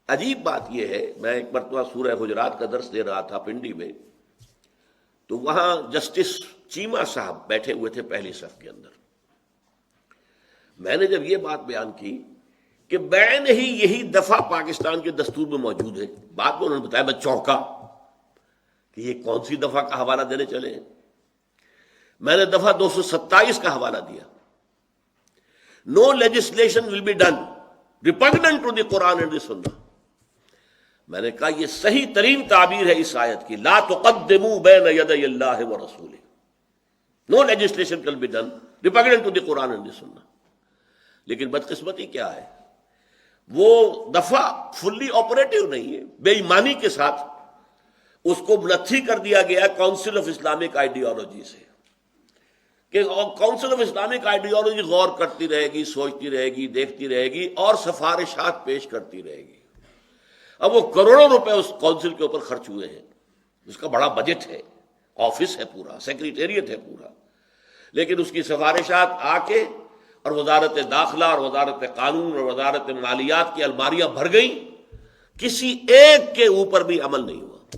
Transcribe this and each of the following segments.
عجیب بات یہ ہے، میں ایک مرتبہ سورہ حجرات کا درس دے رہا تھا پنڈی میں، تو وہاں جسٹس چیمہ صاحب بیٹھے ہوئے تھے پہلی صف کے اندر۔ میں نے جب یہ بات بیان کی کہ بعین ہی یہی دفعہ پاکستان کے دستور میں موجود ہے، بات میں انہوں نے بتایا، میں چونکا کہ یہ کون سی دفعہ کا حوالہ دینے چلے ہیں۔ میں نے دفعہ 227 کا حوالہ دیا، no legislation will be done repugnant to the Quran and the سنہ۔ میں نے کہا یہ صحیح ترین تعبیر ہے اس آیت کی، لا تقدموا بین یدی اللہ ورسولہ، no legislation can be done repugnant to the Quran and the Sunnah. لیکن بدقسمتی کیا ہے، وہ دفعہ فلی آپریٹو نہیں ہے، بے ایمانی کے ساتھ اس کو منتھی کر دیا گیا کونسل آف اسلامک آئیڈیالوجی سے، کہ کونسل آف اسلامک آئیڈیالوجی غور کرتی رہے گی، سوچتی رہے گی، دیکھتی رہے گی اور سفارشات پیش کرتی رہے گی۔ اب وہ کروڑوں روپے اس کونسل کے اوپر خرچ ہوئے ہیں، اس کا بڑا بجٹ ہے، آفس ہے پورا، سیکریٹریٹ ہے پورا، لیکن اس کی سفارشات آ کے اور وزارت داخلہ اور وزارت قانون اور وزارت مالیات کی الماریاں بھر گئیں، کسی ایک کے اوپر بھی عمل نہیں ہوا،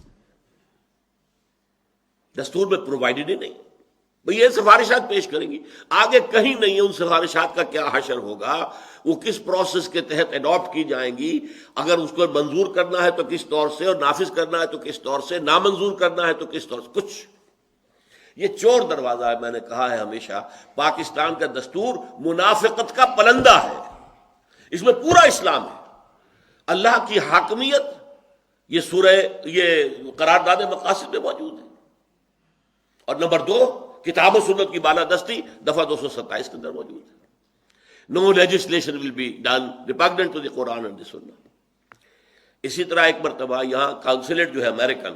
دستور میں پرووائڈڈ ہی نہیں۔ بھئی یہ سفارشات پیش کریں گی، آگے کہیں نہیں ہے ان سفارشات کا کیا حشر ہوگا، وہ کس پروسیس کے تحت اڈاپٹ کی جائیں گی، اگر اس کو منظور کرنا ہے تو کس طور سے، اور نافذ کرنا ہے تو کس طور سے، نامنظور کرنا ہے تو کس طور سے، کچھ۔ یہ چور دروازہ ہے، میں نے کہا ہے ہمیشہ، پاکستان کا دستور منافقت کا پلندہ ہے، اس میں پورا اسلام ہے، اللہ کی حاکمیت، یہ قرارداد مقاصد میں موجود ہے، اور نمبر 2 کتاب و سنت کی بالادستی دفعہ 227 کے اندر موجود ہے، no legislation will be done repugnant to the Quran and the سنہ۔ اسی طرح ایک مرتبہ یہاں کانسولیٹ جو ہے امریکن،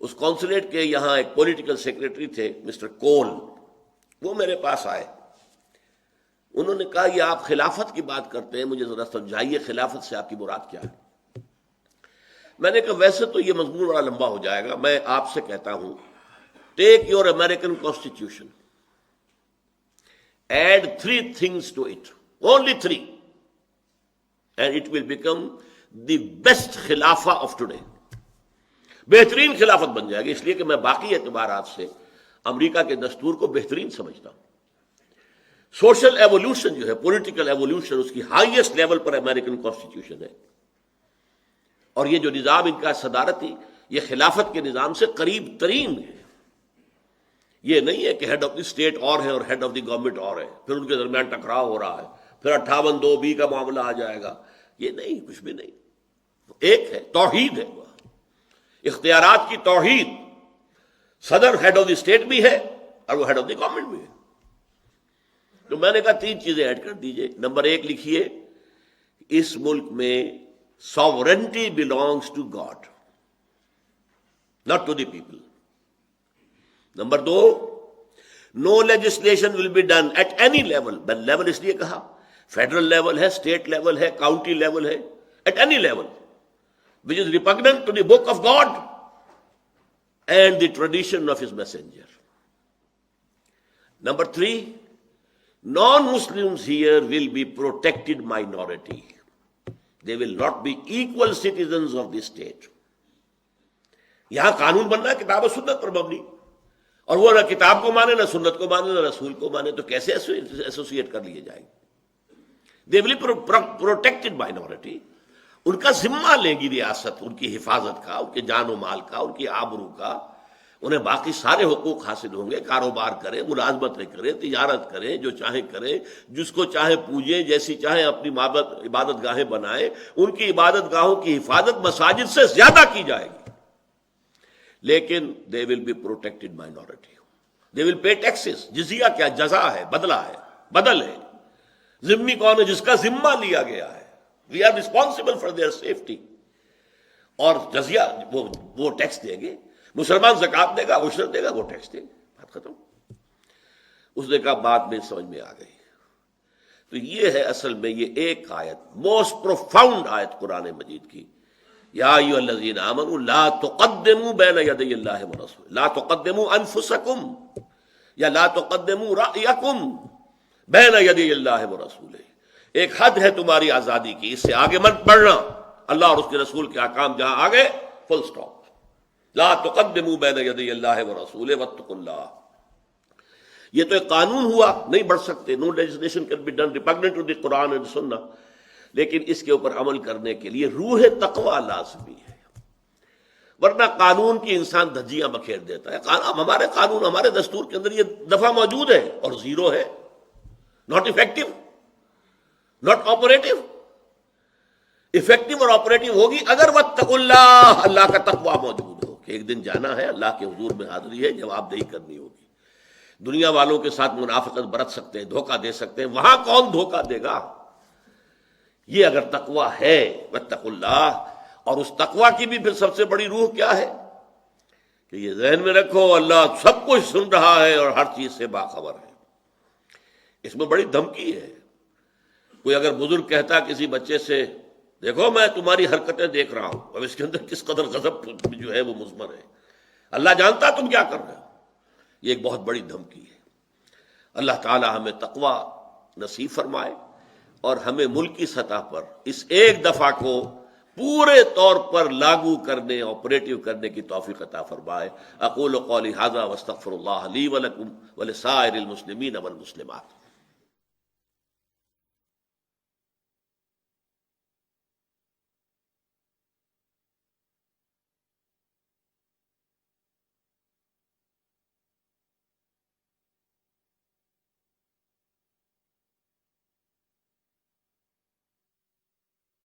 اس کانسولیٹ کے یہاں ایک پولیٹیکل سیکریٹری تھے مسٹر کول، وہ میرے پاس آئے، انہوں نے کہا یہ آپ خلافت کی بات کرتے ہیں، مجھے ذرا سمجھائیے خلافت سے آپ کی مراد کیا ہے۔ میں نے کہا ویسے تو یہ مضمون بڑا لمبا ہو جائے گا، میں آپ سے کہتا ہوں take your American Constitution, add 3 things to it, only 3, and it will become the best خلافہ of today، بہترین خلافت بن جائے گی، اس لیے کہ میں باقی اعتبارات سے امریکہ کے دستور کو بہترین سمجھتا ہوں۔ سوشل ایوولوشن جو ہے، پولیٹیکل ایوولوشن، اس کی ہائیسٹ لیول پر امریکن کانسٹیٹیوشن ہے، اور یہ جو نظام ان کا صدارتی، یہ خلافت کے نظام سے قریب ترین ہے۔ یہ نہیں ہے کہ ہیڈ آف دی اسٹیٹ اور ہے اور ہیڈ آف دی گورنمنٹ اور ہے، پھر ان کے درمیان ٹکراؤ ہو رہا ہے، پھر 58(2)(b) کا معاملہ آ جائے گا، یہ نہیں، کچھ بھی نہیں، ایک ہے، توحید ہے، اختیارات کی توحید، صدر ہیڈ آف دی اسٹیٹ بھی ہے اور وہ ہیڈ آف دی گورنمنٹ بھی ہے۔ تو میں نے کہا 3 چیزیں ایڈ کر دیجئے۔ نمبر 1 لکھیے، اس ملک میں sovereignty belongs to God, not to the people۔ Number 2، no legislation will be done at any level، میں لیول اس لیے کہا، فیڈرل لیول ہے، اسٹیٹ لیول ہے، کاؤنٹی لیول ہے، at any level which is repugnant to the book of God and the tradition of his messenger۔ Number 3، non-Muslims here will be protected minority، they will not be equal citizens of the state۔ یہاں قانون بننا ہے کتاب و سنت پر مبنی، اور وہ نہ کتاب کو مانے، نہ سنت کو مانے، نہ رسول کو مانے، تو کیسے ایسوسیٹ کر لیے جائیں گے؟ they will be protected minority، ان کا ذمہ لیں گی ریاست، ان کی حفاظت کا، ان کے جان و مال کا، ان کی آبرو کا، انہیں باقی سارے حقوق حاصل ہوں گے، کاروبار کریں، ملازمتیں کریں، تجارت کریں، جو چاہیں کریں، جس کو چاہیں پوجیں، جیسی چاہیں اپنی عبادت گاہیں بنائیں، ان کی عبادت گاہوں کی حفاظت مساجد سے زیادہ کی جائے گی، لیکن they will be protected minority، they will pay taxes۔ جزیہ کیا؟ جزا ہے، بدلہ ہے، بدل ہے۔ ذمہ کون ہے؟ جس کا ذمہ لیا گیا ہے، we are responsible for their safety، اور جزیہ وہ ٹیکس دیں گے، مسلمان زکوٰۃ دے گا، عشر دے گا، وہ ٹیکس دیں گے، بات ختم۔ اس نے کہا بات میں سمجھ میں آ گئی۔ تو یہ ہے اصل میں یہ ایک آیت، موسٹ پروفاؤنڈ آیت قرآن مجید کی، یا ایھا الذین آمنوا لا تقدموا بین یدی اللہ ورسولہ، لا تقدموا انفسکم یا لا تقدموا رأیکم بین یدی اللہ ورسولہ۔ ایک حد ہے تمہاری آزادی کی، اس سے آگے مت بڑھنا، اللہ اور اس کے رسول کے احکام جہاں آ گئے فل سٹاپ. لا تقدموا بین یدی اللہ ورسولہ واتقوا اللہ. یہ تو ایک قانون ہوا, نہیں بڑھ سکتے, no legislation can be done repugnant to the Quran and سنہ, لیکن اس کے اوپر عمل کرنے کے لیے روح تقویٰ لازمی ہے, ورنہ قانون کی انسان دھجیاں بکھیر دیتا ہے. ہمارے قانون, ہمارے دستور کے اندر یہ دفعہ موجود ہے اور زیرو ہے, not effective, not operative. Effective اور آپریٹو ہوگی اگر واتقوا اللہ, اللہ کا تقویٰ موجود ہو کہ ایک دن جانا ہے, اللہ کے حضور میں حاضری ہے, جواب دہی کرنی ہوگی. دنیا والوں کے ساتھ منافقت برت سکتے ہیں, دھوکہ دے سکتے ہیں, وہاں کون دھوکہ دے گا؟ یہ اگر تقویٰ ہے واتقوا اللہ. اور اس تقویٰ کی بھی پھر سب سے بڑی روح کیا ہے کہ یہ ذہن میں رکھو اللہ سب کچھ سن رہا ہے اور ہر چیز سے باخبر ہے. اس میں بڑی دھمکی ہے. کوئی اگر بزرگ کہتا کسی بچے سے دیکھو میں تمہاری حرکتیں دیکھ رہا ہوں, اب اس کے اندر کس قدر غضب جو ہے وہ مضمر ہے, اللہ جانتا تم کیا کر رہے ہو. یہ ایک بہت بڑی دھمکی ہے. اللہ تعالی ہمیں تقویٰ نصیب فرمائے اور ہمیں ملکی سطح پر اس ایک دفعہ کو پورے طور پر لاگو کرنے, آپریٹو کرنے کی توفیق عطا فرمائے. اقول قولی ھذا واستغفر اللہ لی ولکم ولسائر المسلمین والمسلمات.